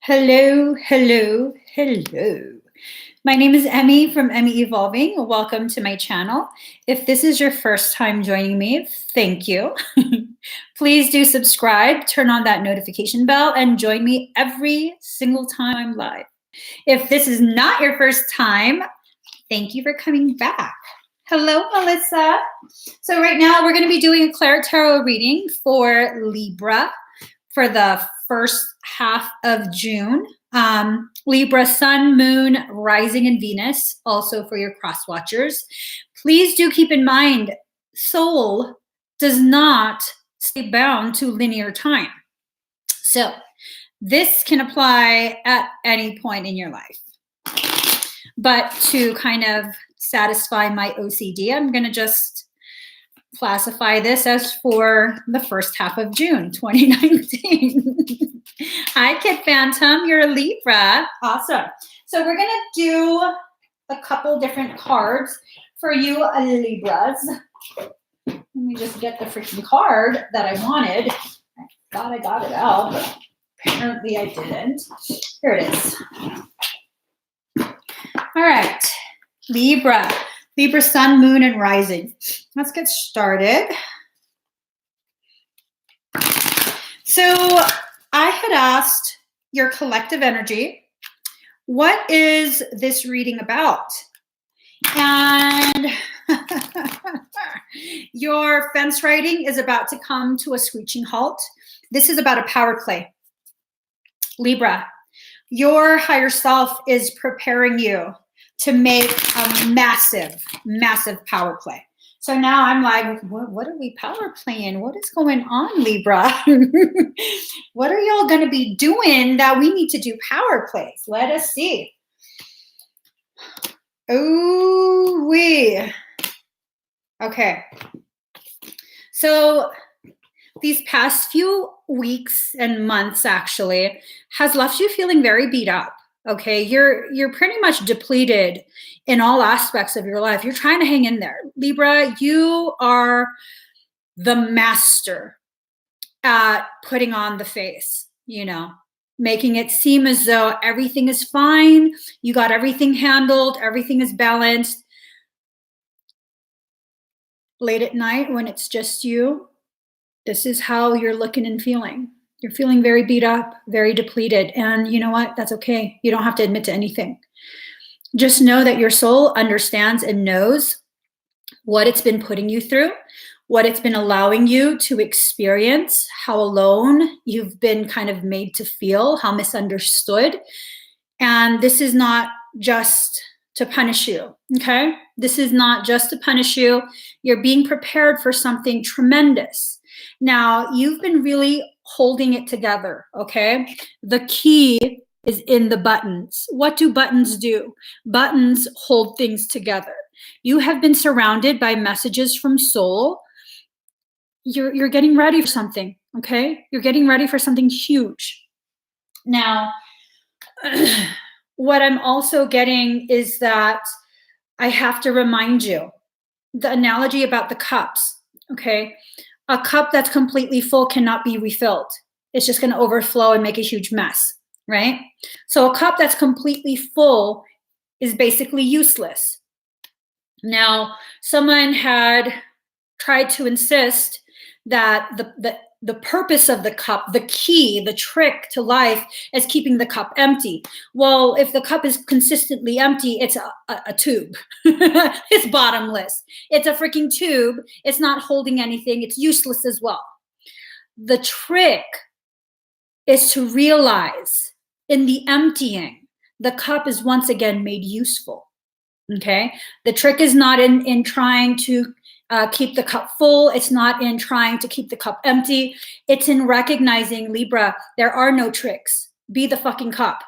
Hello, hello, hello. My name is Emmy from Emmy Evolving. Welcome to my channel. If this is your first time joining me, thank you. Please do subscribe, turn on that notification bell, and join me every single time I'm live. If this is not your first time, thank you for coming back. Hello, Melissa. So right now we're going to be doing a ClairTarot reading for Libra for the first half of June. Libra, Sun, Moon, Rising, and Venus, also for your cross watchers. Please do keep in mind, soul does not stay bound to linear time. So this can apply at any point in your life. But to kind of satisfy my OCD, I'm going to just classify this as for the first half of June 2019. Hi, Kid Phantom, you're a Libra. Awesome. So we're going to do a couple different cards for you Libras. Let me just get the freaking card that I wanted. I thought I got it out, but apparently I didn't. Here it is. All right, Libra. Libra, Sun, Moon, and Rising. Let's get started. So I had asked your collective energy, what is this reading about? And your fence riding is about to come to a screeching halt. This is about a power play. Libra, your higher self is preparing you to make a massive, massive power play. So now I'm like, what are we power playing? What is going on, Libra? What are y'all going to be doing that we need to do power plays? Let us see. Oh, okay. So these past few weeks and months actually has left you feeling very beat up. Okay, you're pretty much depleted in all aspects of your life. You're trying to hang in there. Libra, you are the master at putting on the face, you know, making it seem as though everything is fine. You got everything handled. Everything is balanced. Late at night when it's just you, this is how you're looking and feeling. You're feeling very beat up, very depleted. And you know what? That's okay. You don't have to admit to anything. Just know that your soul understands and knows what it's been putting you through, what it's been allowing you to experience, how alone you've been kind of made to feel, how misunderstood. And this is not just to punish you, okay? This is not just to punish you. You're being prepared for something tremendous. Now, you've been really holding it together, okay? The key is in the buttons. What do buttons do? Buttons hold things together. You have been surrounded by messages from soul. You're getting ready for something, okay? You're getting ready for something huge. Now, what I'm also getting is that I have to remind you, the analogy about the cups, okay? A cup that's completely full cannot be refilled. It's just going to overflow and make a huge mess, right? So a cup that's completely full is basically useless. Now, someone had tried to insist that the purpose of the cup, the key, the trick to life is keeping the cup empty. Well, if the cup is consistently empty, it's a tube. It's bottomless. It's a freaking tube. It's not holding anything. It's useless as well. The trick is to realize in the emptying, the cup is once again made useful. Okay? The trick is not in trying to keep the cup full. It's not in trying to keep the cup empty. It's in recognizing, Libra, there are no tricks. Be the fucking cup.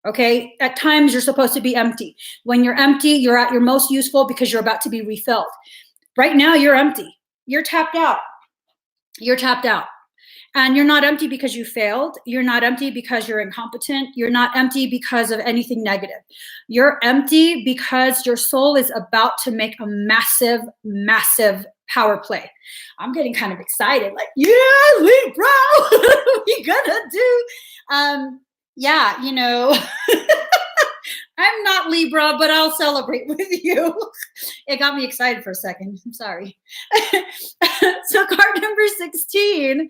Okay? At times, you're supposed to be empty. When you're empty, you're at your most useful because you're about to be refilled. Right now, you're empty. You're tapped out. You're tapped out. And you're not empty because you failed. You're not empty because you're incompetent. You're not empty because of anything negative. You're empty because your soul is about to make a massive, massive power play. I'm getting kind of excited, like, yeah, Libra, what are we gonna do? Yeah, you know, I'm not Libra, but I'll celebrate with you. It got me excited for a second. I'm sorry. So card number 16,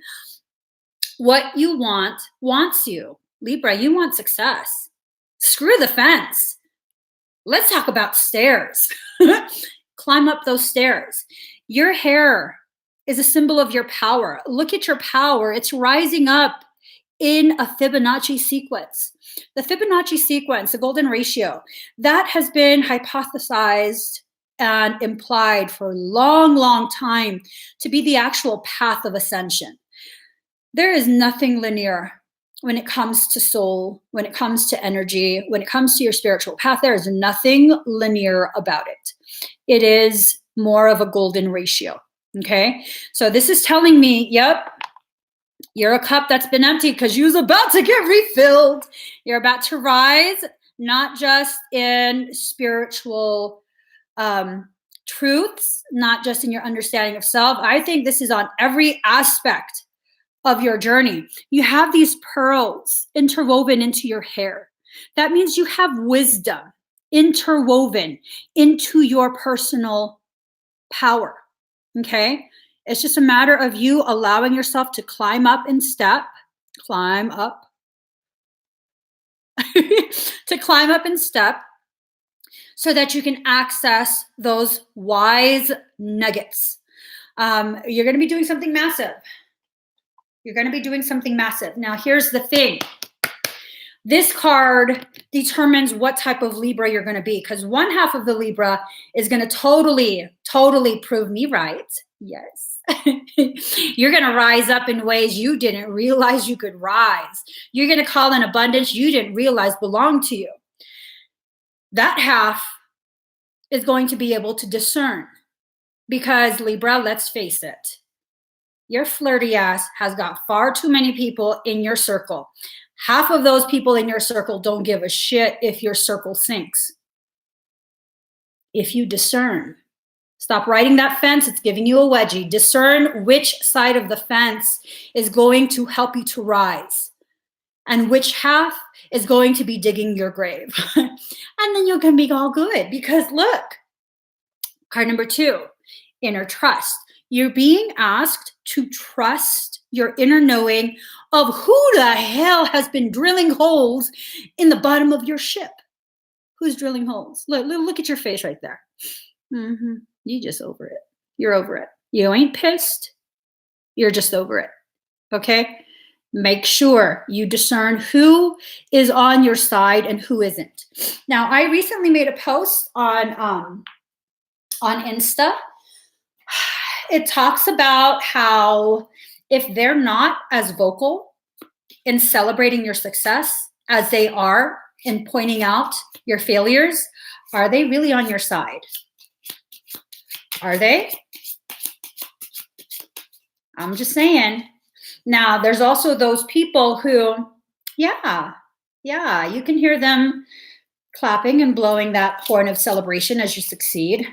what you want wants you. Libra, you want success. Screw the fence. Let's talk about stairs. Climb up those stairs. Your hair is a symbol of your power. Look at your power. It's rising up in a Fibonacci sequence. The Fibonacci sequence, the golden ratio, that has been hypothesized and implied for a long, long time to be the actual path of ascension. There is nothing linear when it comes to soul, when it comes to energy, when it comes to your spiritual path. There is nothing linear about it. It is more of a golden ratio, okay? So this is telling me, yep, you're a cup that's been empty because you're about to get refilled. You're about to rise, not just in spiritual truths, not just in your understanding of self. I think this is on every aspect of your journey. You have these pearls interwoven into your hair. That means you have wisdom interwoven into your personal power, okay? It's just a matter of you allowing yourself to climb up in step, climb up, to climb up in step so that you can access those wise nuggets. You're going to be doing something massive. You're going to be doing something massive. Now, here's the thing. This card determines what type of Libra you're going to be, because one half of the Libra is going to totally, totally prove me right. Yes. You're going to rise up in ways you didn't realize you could rise. You're going to call in abundance you didn't realize belonged to you. That half is going to be able to discern, because Libra, let's face it, your flirty ass has got far too many people in your circle. Half of those people in your circle don't give a shit if your circle sinks. If you discern, stop riding that fence, it's giving you a wedgie. Discern which side of the fence is going to help you to rise and which half is going to be digging your grave. And then you're going to be all good, because look, card number 2, inner trust. You're being asked to trust your inner knowing of who the hell has been drilling holes in the bottom of your ship. Who's drilling holes? Look at your face right there. You just over it. You're over it. You ain't pissed. You're just over it. Okay? Make sure you discern who is on your side and who isn't. Now, I recently made a post on Insta. It talks about how if they're not as vocal in celebrating your success as they are in pointing out your failures, are they really on your side? Are they? I'm just saying. Now, there's also those people who, yeah, you can hear them clapping and blowing that horn of celebration as you succeed.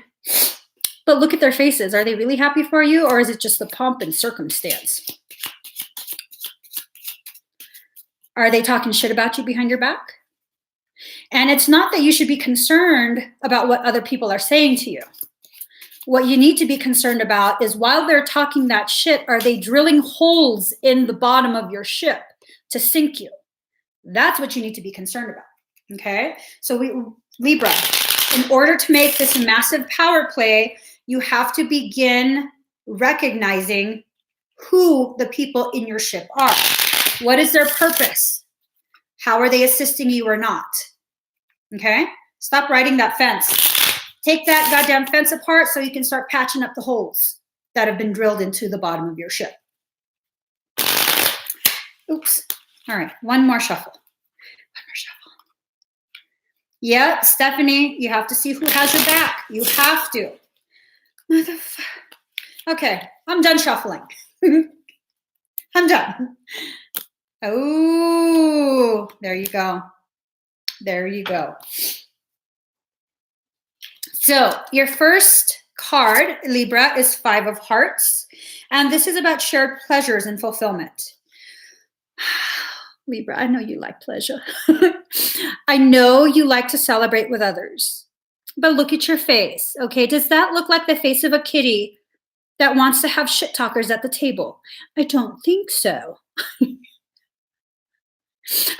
But look at their faces. Are they really happy for you, or is it just the pomp and circumstance? Are they talking shit about you behind your back? And it's not that you should be concerned about what other people are saying to you. What you need to be concerned about is, while they're talking that shit, are they drilling holes in the bottom of your ship to sink you? That's what you need to be concerned about, okay? So Libra, in order to make this massive power play, you have to begin recognizing who the people in your ship are. What is their purpose? How are they assisting you or not? Okay? Stop riding that fence. Take that goddamn fence apart so you can start patching up the holes that have been drilled into the bottom of your ship. Oops. All right, one more shuffle. Yeah, Stephanie, you have to see who has your back. You have to. Okay, I'm done shuffling. I'm done. Oh, there you go. There you go. So your first card, Libra, is 5 of Hearts. And this is about shared pleasures and fulfillment. Libra, I know you like pleasure. I know you like to celebrate with others. But look at your face, okay? Does that look like the face of a kitty that wants to have shit talkers at the table? I don't think so.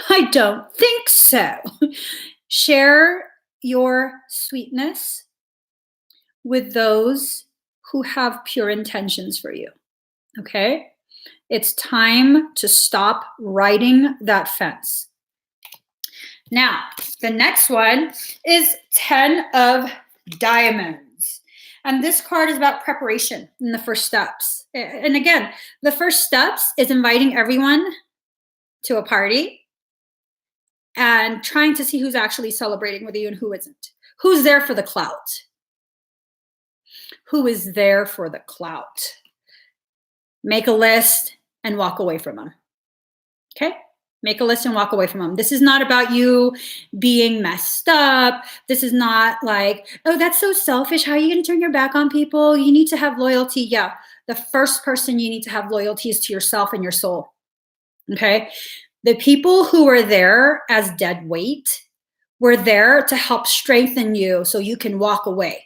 I don't think so. Share your sweetness with those who have pure intentions for you, okay? It's time to stop riding that fence. Now, the next one is 10 of Diamonds. And this card is about preparation in the first steps. And again, the first steps is inviting everyone to a party and trying to see who's actually celebrating with you and who isn't. Who's there for the clout? Who is there for the clout? Make a list and walk away from them. Okay? Make a list and walk away from them. This is not about you being messed up. This is not like, oh, that's so selfish. How are you going to turn your back on people? You need to have loyalty. Yeah. The first person you need to have loyalty is to yourself and your soul. Okay? The people who are there as dead weight were there to help strengthen you so you can walk away.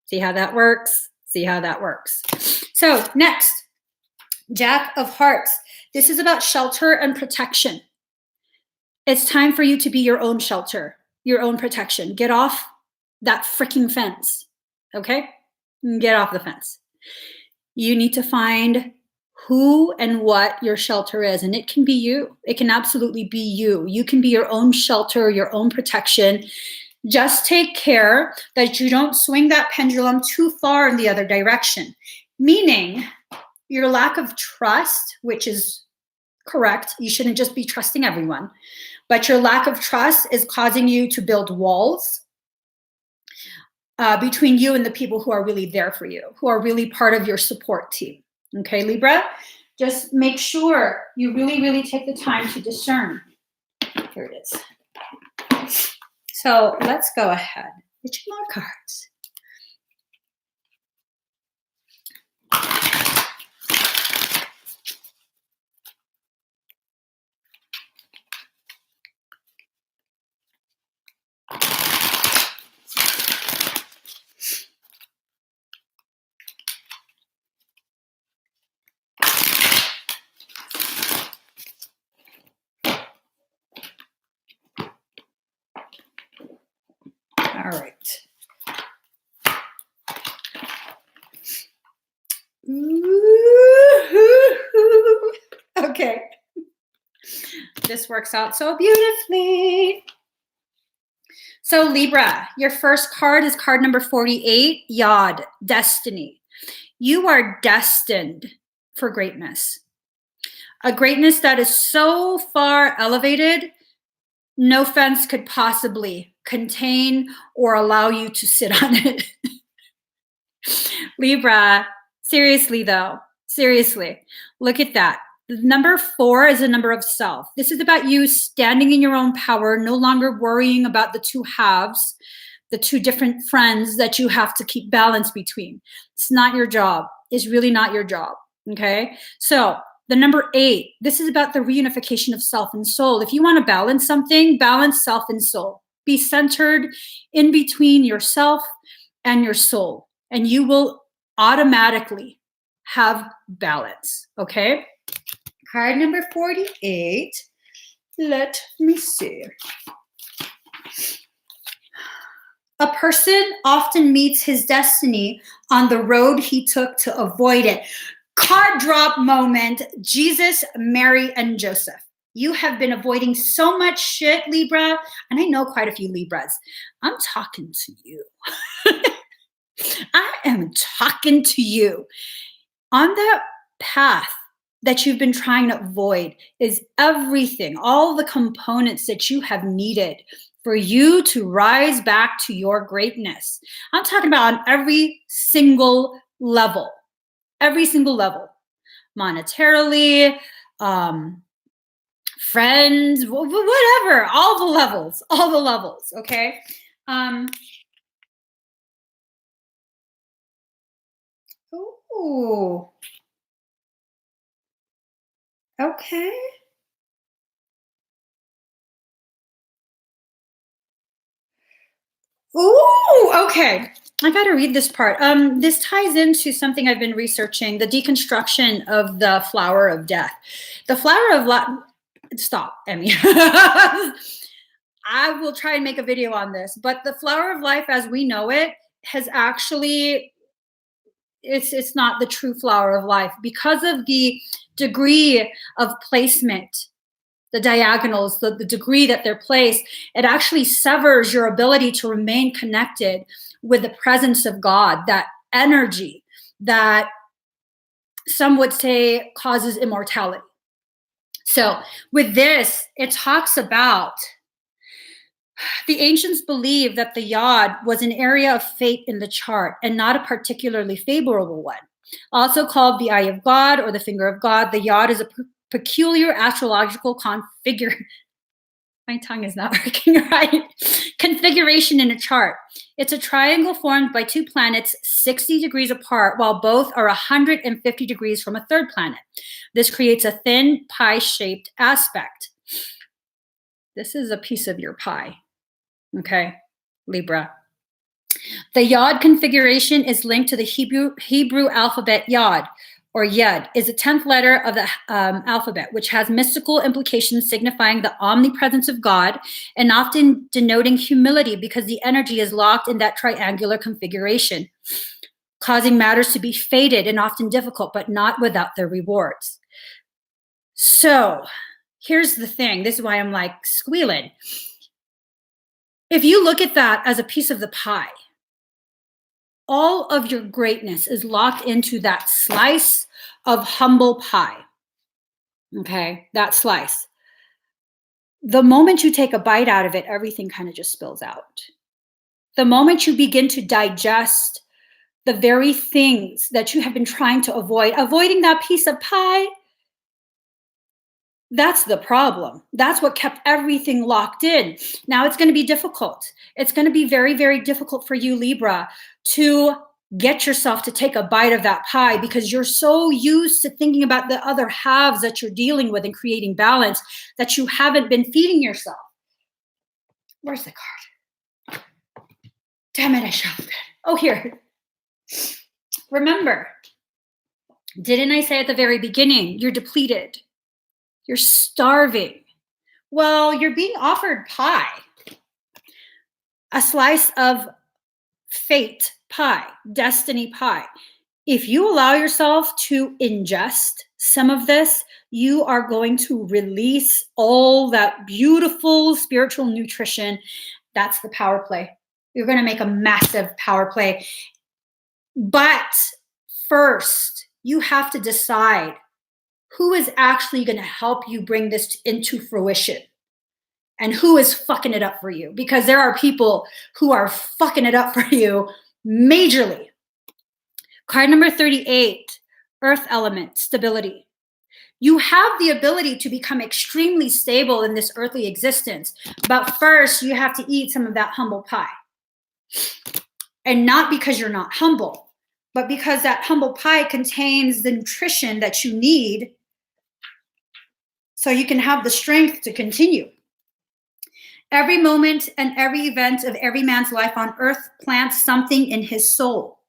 See how that works? See how that works. So next, Jack of Hearts. This is about shelter and protection. It's time for you to be your own shelter, your own protection. Get off that freaking fence, okay? Get off the fence. You need to find who and what your shelter is, and it can be you. It can absolutely be you. You can be your own shelter, your own protection. Just take care that you don't swing that pendulum too far in the other direction, meaning your lack of trust, which is correct. You shouldn't just be trusting everyone, but your lack of trust is causing you to build walls between you and the people who are really there for you, who are really part of your support team. Okay, Libra, just make sure you really, really take the time to discern. Here it is. So let's go ahead. Get you more cards. All right. Okay. This works out so beautifully. So Libra, your first card is card number 48, Yod, Destiny. You are destined for greatness. A greatness that is so far elevated, no fence could possibly contain or allow you to sit on it. Libra, seriously though, seriously, look at that. Number 4 is a number of self. This is about you standing in your own power, no longer worrying about the two halves, the two different friends that you have to keep balance between. It's not your job. It's really not your job, okay? So the number 8, this is about the reunification of self and soul. If you want to balance something, balance self and soul. Be centered in between yourself and your soul, and you will automatically have balance, okay? Card number 48. Let me see. A person often meets his destiny on the road he took to avoid it. Card drop moment, Jesus, Mary, and Joseph. You have been avoiding so much shit, Libra, and I know quite a few Libras. I'm talking to you. I am talking to you. On that path that you've been trying to avoid is everything, all the components that you have needed for you to rise back to your greatness. I'm talking about on every single level, every single level. monetarily, friends, whatever, all the levels, okay? Ooh, okay. Ooh, okay. I got to read this part. This ties into something I've been researching, the deconstruction of the flower of death. The flower of life. Stop, Emmy. I will try and make a video on this, but the flower of life as we know it has actually, it's not the true flower of life because of the degree of placement, the diagonals, the degree that they're placed. It actually severs your ability to remain connected with the presence of God, that energy that some would say causes immortality. So with this, it talks about the ancients believed that the yod was an area of fate in the chart and not a particularly favorable one. Also called the eye of God or the finger of God, the yod is a peculiar astrological my tongue is not working right. Configuration in a chart. It's a triangle formed by two planets 60 degrees apart, while both are 150 degrees from a third planet. This creates a thin pie-shaped aspect. This is a piece of your pie, okay, Libra. The yod configuration is linked to the Hebrew alphabet yod, or yud, is the 10th letter of the alphabet, which has mystical implications signifying the omnipresence of God and often denoting humility because the energy is locked in that triangular configuration, causing matters to be fated and often difficult, but not without their rewards. So here's the thing. This is why I'm like squealing. If you look at that as a piece of the pie, all of your greatness is locked into that slice of humble pie. Okay, that slice. The moment you take a bite out of it, everything kind of just spills out. The moment you begin to digest the very things that you have been trying to avoid, avoiding that piece of pie, that's the problem. That's what kept everything locked in. Now it's going to be difficult. It's going to be very, very difficult for you, Libra, to get yourself to take a bite of that pie because you're so used to thinking about the other halves that you're dealing with and creating balance that you haven't been feeding yourself. Where's the card? Damn it, I shoved it. Oh, here. Remember, didn't I say at the very beginning, you're depleted. You're starving. Well, you're being offered pie, a slice of fate pie, destiny pie. If you allow yourself to ingest some of this, you are going to release all that beautiful spiritual nutrition. That's the power play. You're going to make a massive power play. But first, you have to decide who is actually going to help you bring this into fruition and who is fucking it up for you, because there are people who are fucking it up for you majorly. Card number 38, earth element, stability. You have the ability to become extremely stable in this earthly existence, but first you have to eat some of that humble pie. And not because you're not humble, but because that humble pie contains the nutrition that you need so you can have the strength to continue. Every moment and every event of every man's life on earth plants something in his soul.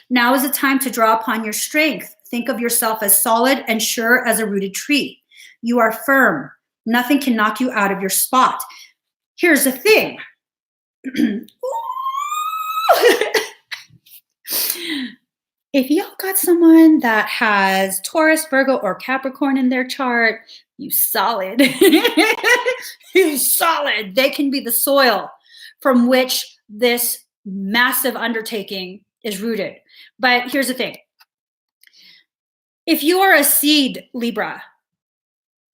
Now is the time to draw upon your strength. Think of yourself as solid and sure as a rooted tree. You are firm. Nothing can knock you out of your spot. Here's the thing. If y'all got someone that has Taurus, Virgo, or Capricorn in their chart, you solid. You solid. They can be the soil from which this massive undertaking is rooted. But here's the thing. If you are a seed, Libra,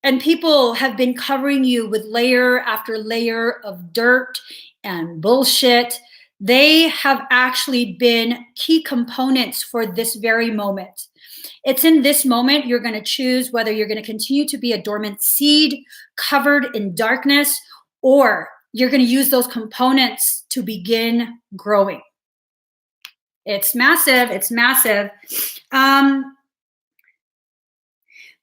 and people have been covering you with layer after layer of dirt and bullshit, They have actually been key components for this very moment. It's in this moment you're going to choose whether you're going to continue to be a dormant seed covered in darkness, or you're going to use those components to begin growing. It's massive. It's massive.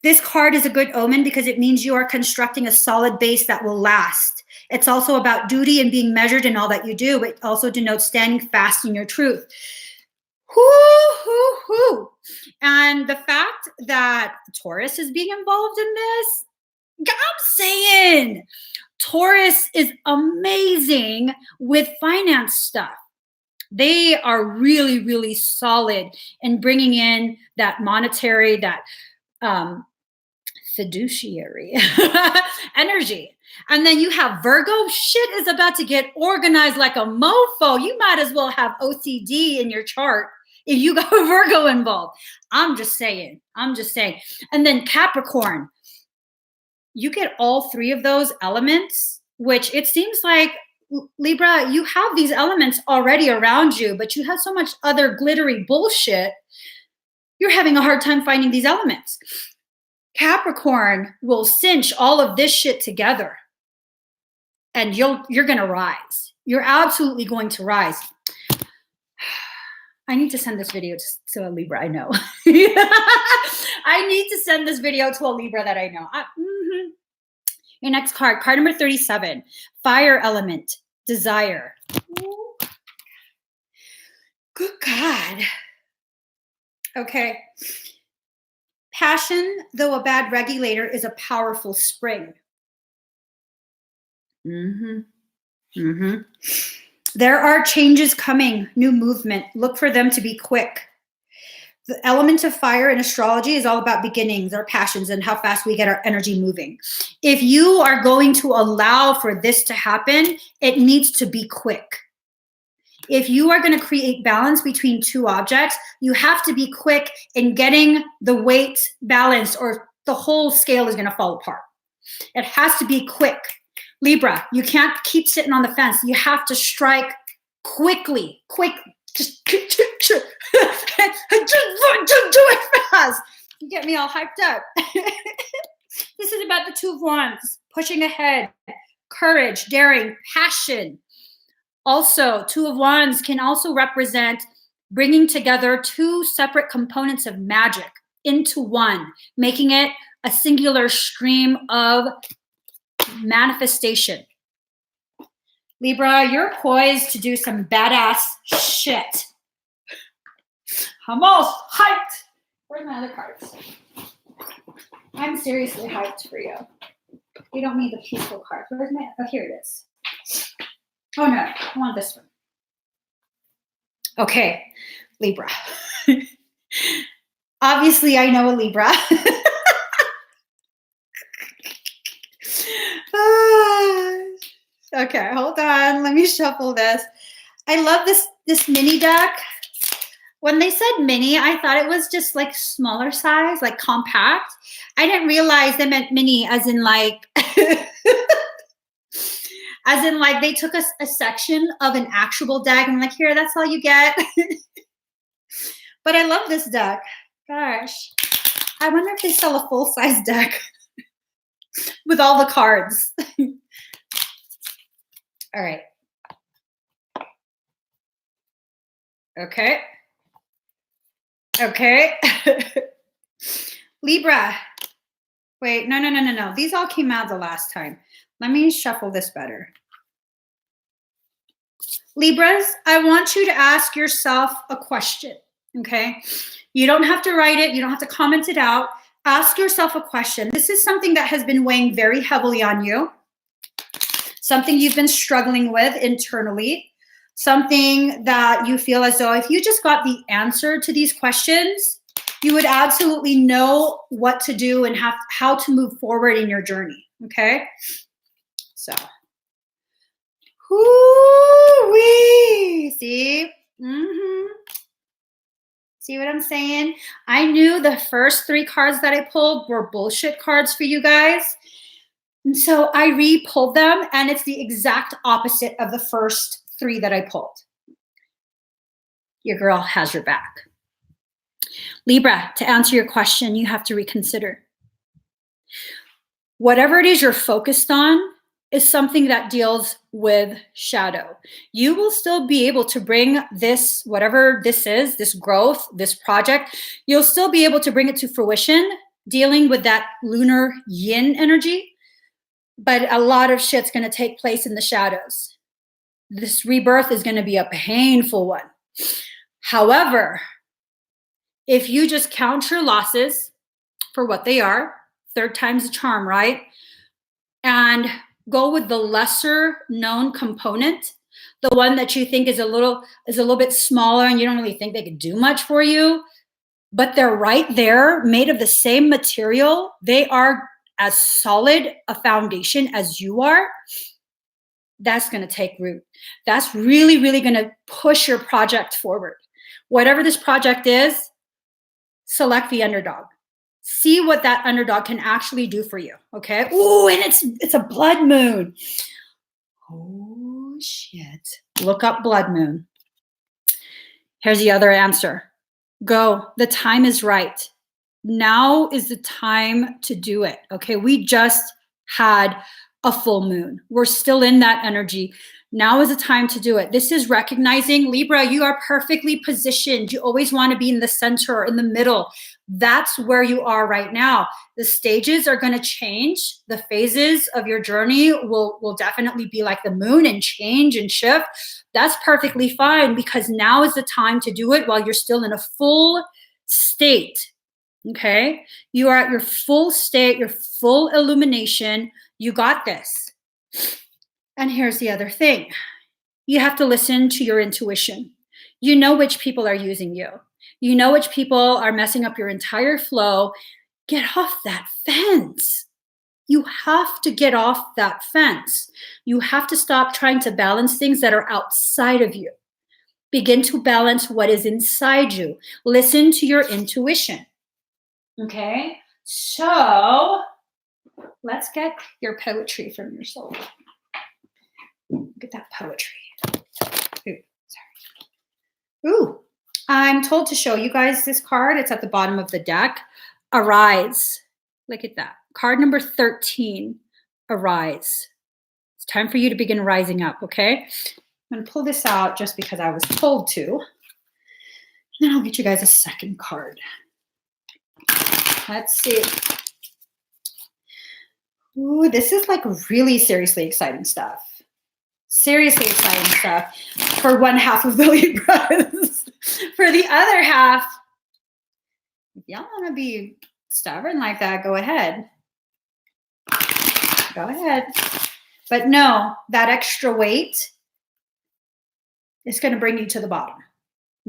This card is a good omen because it means you are constructing a solid base that will last. It's also about duty and being measured in all that you do. It also denotes standing fast in your truth. Whoo. And the fact that Taurus is being involved in this, I'm saying Taurus is amazing with finance stuff. They are really, really solid in bringing in that monetary, that fiduciary energy. And then you have Virgo. Shit is about to get organized like a mofo. You might as well have OCD in your chart if you got Virgo involved. I'm just saying. And then Capricorn. You get all three of those elements, which it seems like, Libra, you have these elements already around you, but you have so much other glittery bullshit. You're having a hard time finding these elements. Capricorn will cinch all of this shit together, and you're going to rise. You're absolutely going to rise. I need to send this video to a Libra I know. I need to send this video to a Libra that I know. Your next card, card number 37, fire element, desire. Good God. Okay. Passion, though a bad regulator, is a powerful spring. There are changes coming, new movement. Look for them to be quick. The element of fire in astrology is all about beginnings, our passions, and how fast we get our energy moving. If you are going to allow for this to happen, it needs to be quick. If you are going to create balance between two objects, you have to be quick in getting the weight balanced, or the whole scale is going to fall apart. It has to be quick. Libra, you can't keep sitting on the fence. You have to strike quickly. Just do it fast. You get me all hyped up. This is about the Two of Wands, pushing ahead, courage, daring, passion. Also, Two of Wands can also represent bringing together two separate components of magic into one, making it a singular stream of manifestation. Libra, you're poised to do some badass shit. I'm all hyped. Where's my other cards? I'm seriously hyped for you. We don't need the peaceful card. Where's my, oh, here it is. Oh no, I want this one. Okay, Libra. Obviously, I know a Libra. Okay, hold on. Let me shuffle this. I love this mini deck. When they said mini, I thought it was just like smaller size, like compact. I didn't realize they meant mini as in like, as in like they took a section of an actual deck and like, here, that's all you get. But I love this deck. Gosh, I wonder if they sell a full-size deck with all the cards. All right. Okay. Okay. Libra. Wait, no. These all came out the last time. Let me shuffle this better. Libras, I want you to ask yourself a question, okay? You don't have to write it. You don't have to comment it out. Ask yourself a question. This is something that has been weighing very heavily on you, something you've been struggling with internally, something that you feel as though if you just got the answer to these questions, you would absolutely know what to do and how to move forward in your journey, okay? So, whoo-wee, see? See what I'm saying? I knew the first three cards that I pulled were bullshit cards for you guys. And so I re-pulled them, and it's the exact opposite of the first three that I pulled. Your girl has your back. Libra, to answer your question, you have to reconsider. Whatever it is you're focused on is something that deals with shadow. You will still be able to bring this, whatever this is, this growth, this project, you'll still be able to bring it to fruition, dealing with that lunar yin energy, but a lot of shit's gonna take place in the shadows. This rebirth is gonna be a painful one. However, if you just count your losses for what they are, third time's the charm, right? And go with the lesser known component, the one that you think is a little bit smaller and you don't really think they could do much for you, but they're right there, made of the same material. They are as solid a foundation as you are. That's going to take root. That's really, really going to push your project forward. Whatever this project is, select the underdog. See what that underdog can actually do for you, okay? Ooh, and it's a blood moon. Oh, shit. Look up blood moon. Here's the other answer. Go. The time is right. Now is the time to do it, okay? We just had a full moon. We're still in that energy. Now is the time to do it. This is recognizing, Libra, you are perfectly positioned. You always want to be in the center or in the middle. That's where you are right now. The stages are going to change. The phases of your journey will definitely be like the moon and change and shift. That's perfectly fine because now is the time to do it while you're still in a full state. Okay? You are at your full state, your full illumination. You got this. And here's the other thing. You have to listen to your intuition. You know which people are using you. You know which people are messing up your entire flow. Get off that fence. You have to get off that fence. You have to stop trying to balance things that are outside of you. Begin to balance what is inside you. Listen to your intuition. Okay? So let's get your poetry from your soul. Look at that poetry. Ooh, sorry. Ooh, I'm told to show you guys this card. It's at the bottom of the deck. Arise. Look at that. Card number 13. Arise. It's time for you to begin rising up, okay? I'm going to pull this out just because I was told to. And then I'll get you guys a second card. Let's see. Ooh, this is like really seriously exciting stuff. Seriously exciting stuff for one half of the Libras. For the other half, if y'all want to be stubborn like that, go ahead. Go ahead. But no, that extra weight is going to bring you to the bottom.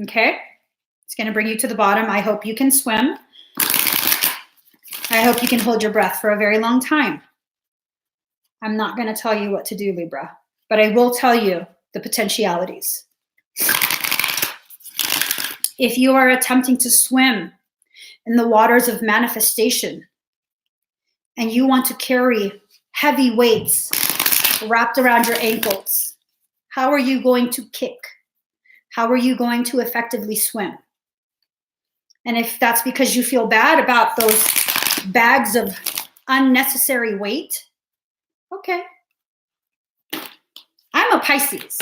Okay? It's going to bring you to the bottom. I hope you can swim. I hope you can hold your breath for a very long time. I'm not going to tell you what to do, Libra. But I will tell you the potentialities. If you are attempting to swim in the waters of manifestation and you want to carry heavy weights wrapped around your ankles, how are you going to kick? How are you going to effectively swim? And if that's because you feel bad about those bags of unnecessary weight, okay. I'm a Pisces.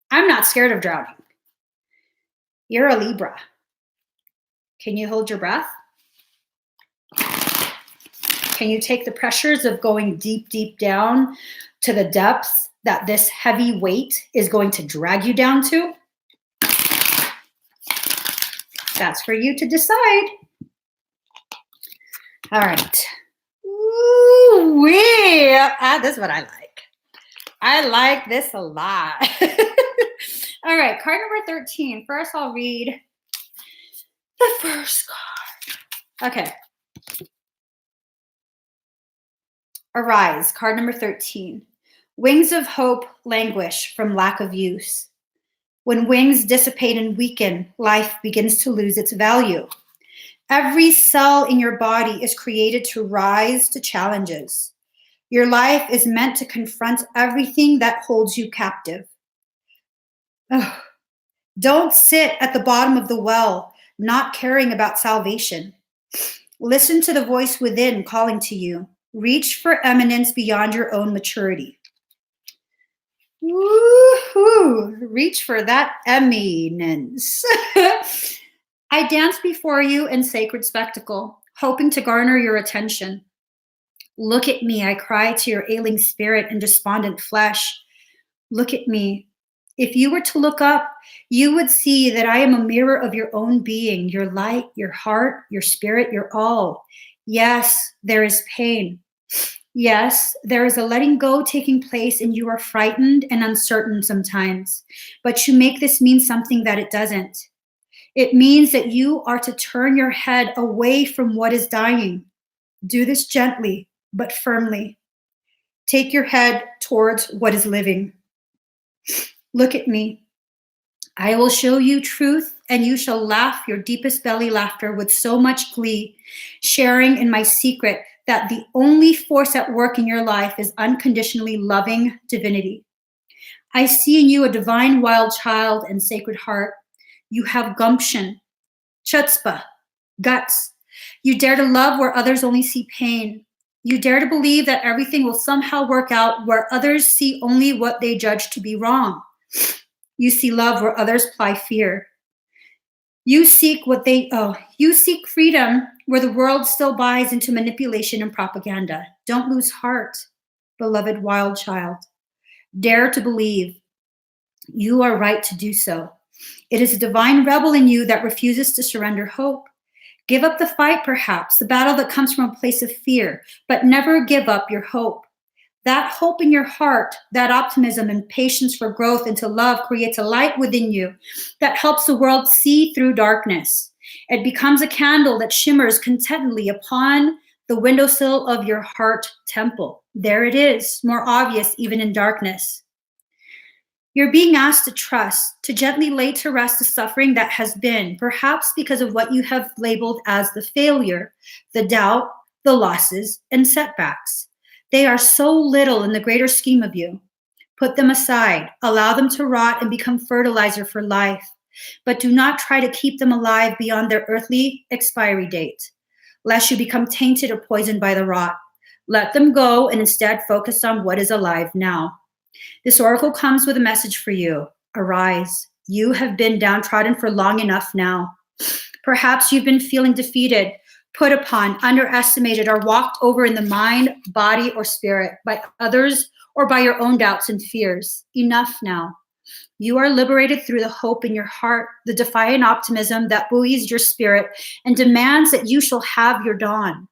I'm not scared of drowning. You're a Libra. Can you hold your breath? Can you take the pressures of going deep, deep down to the depths that this heavy weight is going to drag you down to? That's for you to decide. All right. Ooh-wee. This is what I like. I like this a lot. All right, card number 13. First, I'll read the first card. Okay. Arise, card number 13. Wings of hope languish from lack of use. When wings dissipate and weaken, life begins to lose its value. Every cell in your body is created to rise to challenges. Your life is meant to confront everything that holds you captive. Ugh. Don't sit at the bottom of the well, not caring about salvation. Listen to the voice within calling to you. Reach for eminence beyond your own maturity. Woohoo! Reach for that eminence. I dance before you in sacred spectacle, hoping to garner your attention. Look at me, I cry to your ailing spirit and despondent flesh. Look at me. If you were to look up, you would see that I am a mirror of your own being, your light, your heart, your spirit, your all. Yes, there is pain. Yes, there is a letting go taking place, and you are frightened and uncertain sometimes. But you make this mean something that it doesn't. It means that you are to turn your head away from what is dying. Do this gently, but firmly. Take your head towards what is living. Look at me. I will show you truth, and you shall laugh your deepest belly laughter with so much glee, sharing in my secret that the only force at work in your life is unconditionally loving divinity. I see in you a divine wild child and sacred heart. You have gumption, chutzpah, guts. You dare to love where others only see pain. You dare to believe that everything will somehow work out where others see only what they judge to be wrong. You see love where others ply fear. You seek freedom where the world still buys into manipulation and propaganda. Don't lose heart, beloved wild child. Dare to believe. You are right to do so. It is a divine rebel in you that refuses to surrender hope. Give up the fight, perhaps, the battle that comes from a place of fear, but never give up your hope. That hope in your heart, that optimism and patience for growth into love creates a light within you that helps the world see through darkness. It becomes a candle that shimmers contentedly upon the windowsill of your heart temple. There it is, more obvious even in darkness. You're being asked to trust, to gently lay to rest the suffering that has been, perhaps because of what you have labeled as the failure, the doubt, the losses, and setbacks. They are so little in the greater scheme of you. Put them aside, allow them to rot and become fertilizer for life, but do not try to keep them alive beyond their earthly expiry date, lest you become tainted or poisoned by the rot. Let them go and instead focus on what is alive now. This oracle comes with a message for you. Arise. You have been downtrodden for long enough now. Perhaps you've been feeling defeated, put upon, underestimated, or walked over in the mind, body, or spirit by others or by your own doubts and fears. Enough now. You are liberated through the hope in your heart, the defiant optimism that buoys your spirit and demands that you shall have your dawn.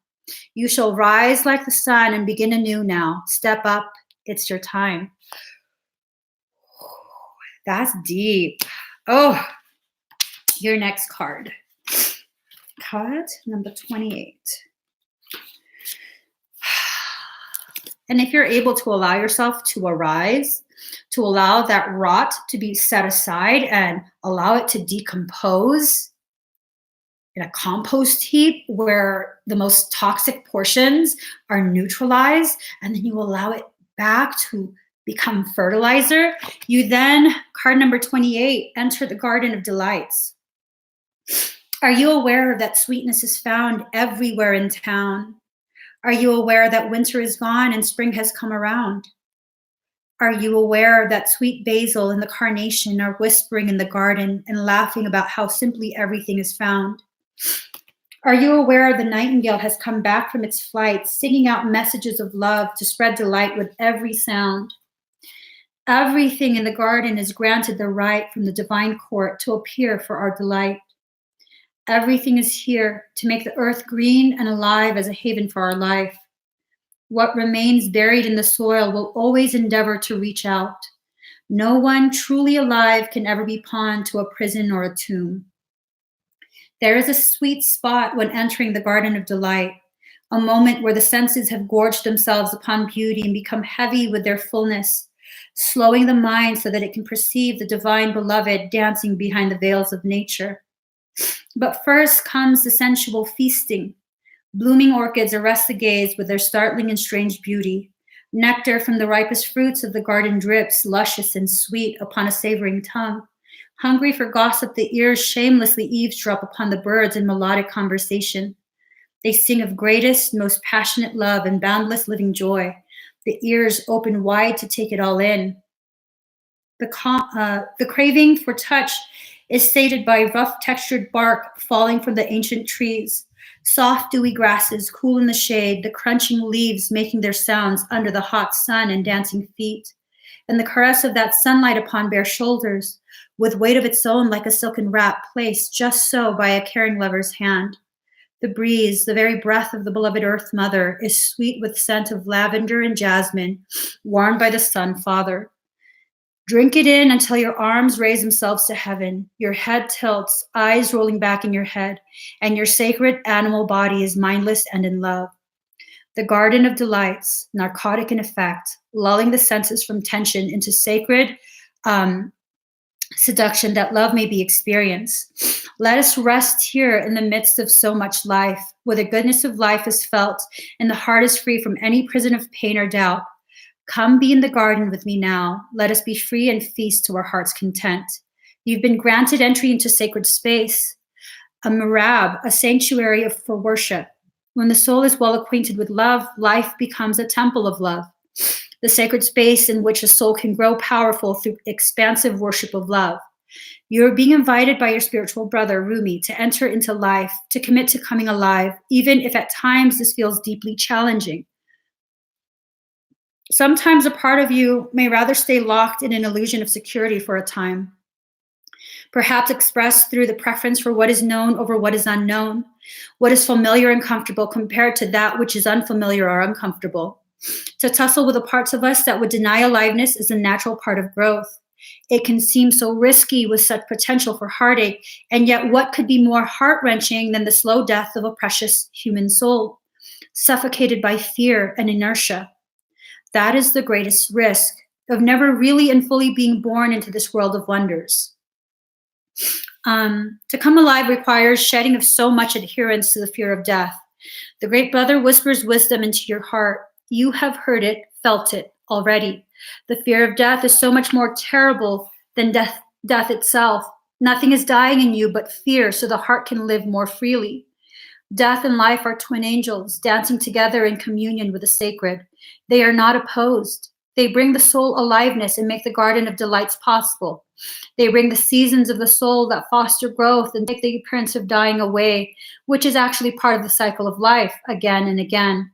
You shall rise like the sun and begin anew now. Step up. It's your time. That's deep. Oh, your next card. Card number 28. And if you're able to allow yourself to arise, to allow that rot to be set aside and allow it to decompose in a compost heap where the most toxic portions are neutralized, and then you allow it back to become fertilizer, you then, card number 28, enter the garden of delights. Are you aware that sweetness is found everywhere in town? Are you aware that winter is gone and spring has come around? Are you aware that sweet basil and the carnation are whispering in the garden and laughing about how simply everything is found? Are you aware the nightingale has come back from its flight, singing out messages of love to spread delight with every sound? Everything in the garden is granted the right from the divine court to appear for our delight. Everything is here to make the earth green and alive as a haven for our life. What remains buried in the soil will always endeavor to reach out. No one truly alive can ever be pawned to a prison or a tomb. There is a sweet spot when entering the garden of delight, a moment where the senses have gorged themselves upon beauty and become heavy with their fullness, slowing the mind so that it can perceive the divine beloved dancing behind the veils of nature. But first comes the sensual feasting. Blooming orchids arrest the gaze with their startling and strange beauty. Nectar from the ripest fruits of the garden drips, luscious and sweet, upon a savoring tongue. Hungry for gossip, the ears shamelessly eavesdrop upon the birds in melodic conversation. They sing of greatest, most passionate love and boundless living joy. The ears open wide to take it all in. The craving for touch is sated by rough textured bark falling from the ancient trees, soft dewy grasses cool in the shade, the crunching leaves making their sounds under the hot sun and dancing feet, and the caress of that sunlight upon bare shoulders, with weight of its own like a silken wrap placed just so by a caring lover's hand. The breeze, the very breath of the beloved Earth Mother, is sweet with scent of lavender and jasmine, warmed by the Sun Father. Drink it in until your arms raise themselves to heaven, your head tilts, eyes rolling back in your head, and your sacred animal body is mindless and in love. The garden of delights, narcotic in effect, lulling the senses from tension into sacred seduction that love may be experienced. Let us rest here in the midst of so much life, where the goodness of life is felt and the heart is free from any prison of pain or doubt. Come be in the garden with me now. Let us be free and feast to our heart's content. You've been granted entry into sacred space, a mirab, a sanctuary for worship. When the soul is well acquainted with love, life becomes a temple of love, the sacred space in which a soul can grow powerful through expansive worship of love. You're being invited by your spiritual brother, Rumi, to enter into life, to commit to coming alive, even if at times this feels deeply challenging. Sometimes a part of you may rather stay locked in an illusion of security for a time, perhaps expressed through the preference for what is known over what is unknown, what is familiar and comfortable compared to that which is unfamiliar or uncomfortable. To tussle with the parts of us that would deny aliveness is a natural part of growth. It can seem so risky with such potential for heartache, and yet what could be more heart-wrenching than the slow death of a precious human soul, suffocated by fear and inertia? That is the greatest risk of never really and fully being born into this world of wonders. To come alive requires shedding of so much adherence to the fear of death. The great brother whispers wisdom into your heart. You have heard it, felt it already. The fear of death is so much more terrible than death itself. Nothing is dying in you but fear, so the heart can live more freely. Death and life are twin angels, dancing together in communion with the sacred. They are not opposed. They bring the soul aliveness and make the garden of delights possible. They bring the seasons of the soul that foster growth and take the appearance of dying away, which is actually part of the cycle of life, again and again.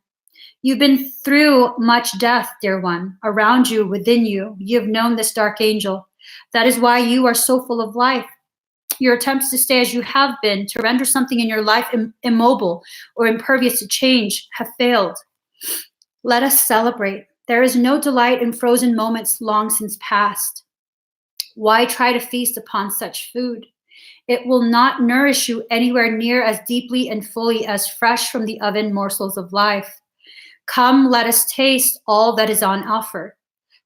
You've been through much death, dear one, around you, within you. You have known this dark angel. That is why you are so full of life. Your attempts to stay as you have been, to render something in your life immobile or impervious to change, have failed. Let us celebrate. There is no delight in frozen moments long since past. Why try to feast upon such food? It will not nourish you anywhere near as deeply and fully as fresh from the oven morsels of life. Come, let us taste all that is on offer.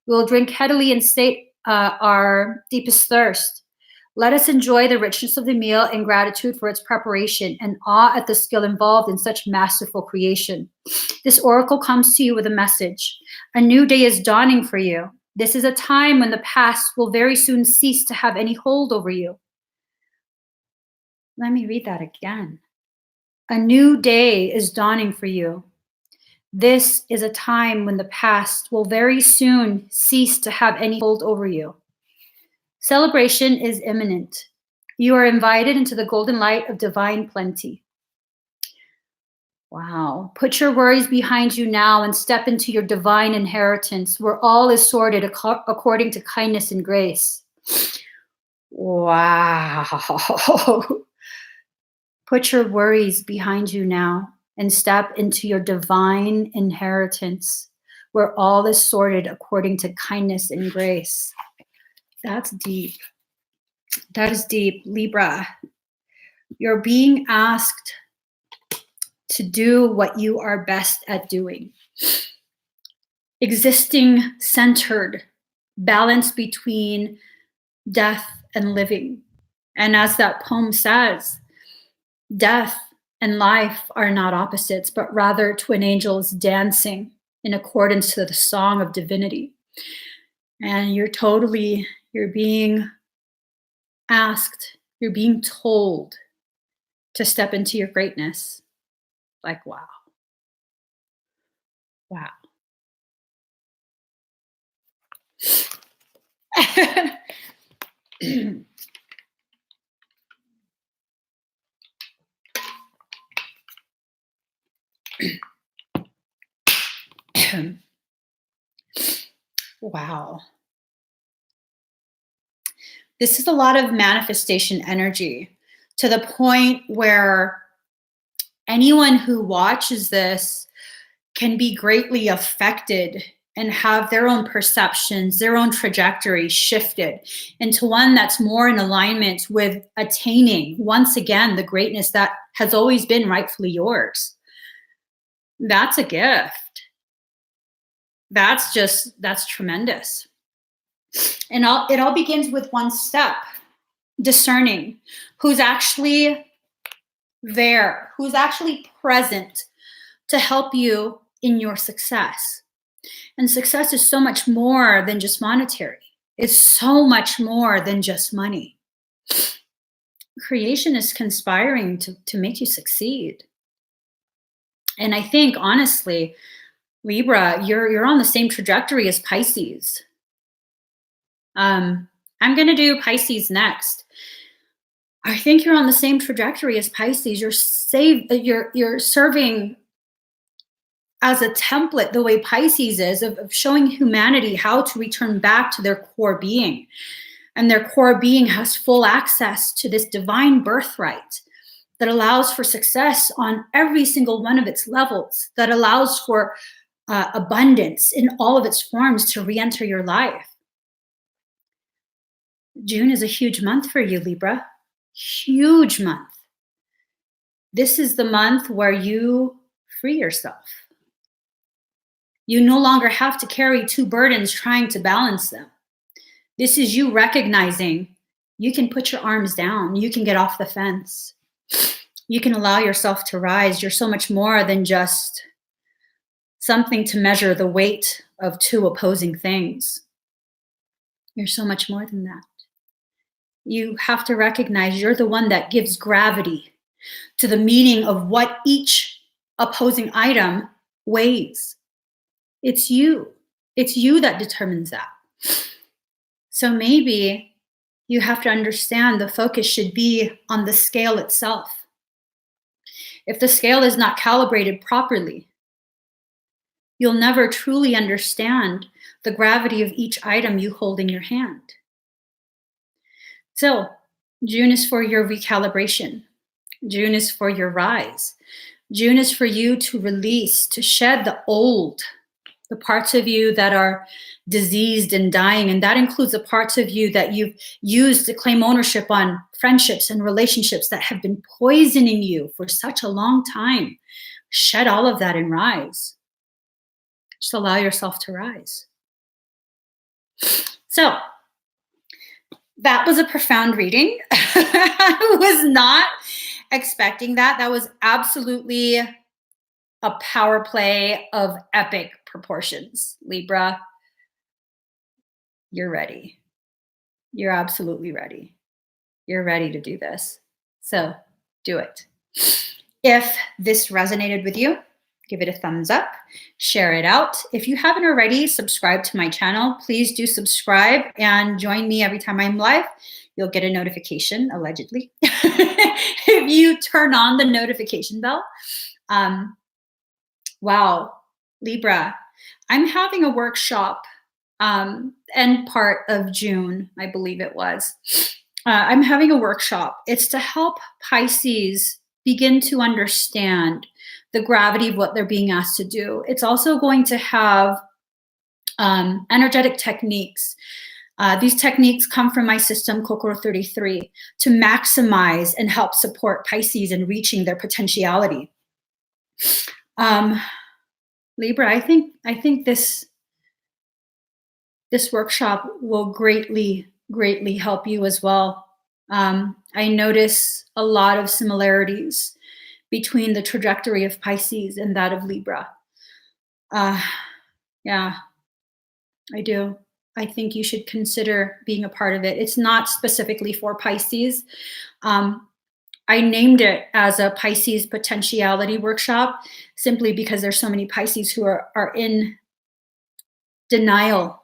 We will drink heavily and sate our deepest thirst. Let us enjoy the richness of the meal in gratitude for its preparation and awe at the skill involved in such masterful creation. This oracle comes to you with a message. A new day is dawning for you. This is a time when the past will very soon cease to have any hold over you. Let me read that again. A new day is dawning for you. This is a time when the past will very soon cease to have any hold over you. Celebration is imminent. You are invited into the golden light of divine plenty. Wow. Put your worries behind you now and step into your divine inheritance where all is sorted according to kindness and grace. Wow. Put your worries behind you now and step into your divine inheritance where all is sorted according to kindness and grace. That's deep. That is deep. Libra, you're being asked to do what you are best at doing. Existing centered, balance between death and living. And as that poem says, death and life are not opposites, but rather twin angels dancing in accordance to the song of divinity. And you're being asked, you're being told to step into your greatness. Like, wow. Wow. Wow. This is a lot of manifestation energy, to the point where anyone who watches this can be greatly affected and have their own perceptions, their own trajectory shifted into one that's more in alignment with attaining, once again, the greatness that has always been rightfully yours. That's a gift. That's tremendous. And it all begins with one step: discerning who's actually there, who's actually present to help you in your success. And success is so much more than just monetary. It's so much more than just money. Creation is conspiring to make you succeed. And I think, honestly, Libra, you're on the same trajectory as Pisces. I'm going to do Pisces next. I think you're on the same trajectory as Pisces. You're serving as a template, the way Pisces is, of showing humanity how to return back to their core being. And their core being has full access to this divine birthright that allows for success on every single one of its levels, that allows for abundance in all of its forms to re-enter your life. June is a huge month for you, Libra. Huge month. This is the month where you free yourself. You no longer have to carry two burdens trying to balance them. This is you recognizing you can put your arms down. You can get off the fence. You can allow yourself to rise. You're so much more than just something to measure the weight of two opposing things. You're so much more than that. You have to recognize you're the one that gives gravity to the meaning of what each opposing item weighs. It's you. It's you that determines that. So maybe you have to understand the focus should be on the scale itself. If the scale is not calibrated properly, you'll never truly understand the gravity of each item you hold in your hand. So June is for your recalibration. June is for your rise. June is for you to release, to shed the old, the parts of you that are diseased and dying. And that includes the parts of you that you've used to claim ownership on friendships and relationships that have been poisoning you for such a long time. Shed all of that and rise. Just allow yourself to rise. So that was a profound reading. I was not expecting that. That was absolutely a power play of epic proportions. Libra, you're ready. You're absolutely ready. You're ready to do this. So do it. If this resonated with you, give it a thumbs up, share it out. If you haven't already, subscribe to my channel. Please do subscribe and join me every time I'm live. You'll get a notification, allegedly, if you turn on the notification bell. Wow, Libra, I'm having a workshop end part of June, I believe it was. I'm having a workshop. It's to help Pisces begin to understand the gravity of what they're being asked to do. It's also going to have energetic techniques. These techniques come from my system, Kokoro 33, to maximize and help support Pisces in reaching their potentiality. Libra, I think this workshop will greatly help you as well. I notice a lot of similarities between the trajectory of Pisces and that of Libra. Yeah, I do. I think you should consider being a part of it. It's not specifically for Pisces. I named it as a Pisces potentiality workshop simply because there's so many Pisces who are in denial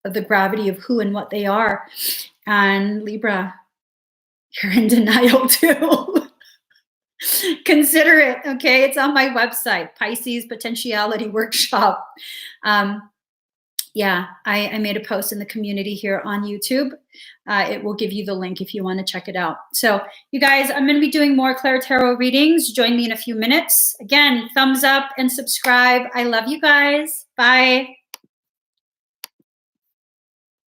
of the gravity of who and what they are. And Libra, you're in denial too. Consider it, okay? It's on my website, Pisces Potentiality Workshop. Yeah, I made a post in the community here on YouTube. It will give you the link if you want to check it out. So you guys, I'm going to be doing more ClairTarot readings. Join me in a few minutes. Again, thumbs up and subscribe. I love you guys. Bye.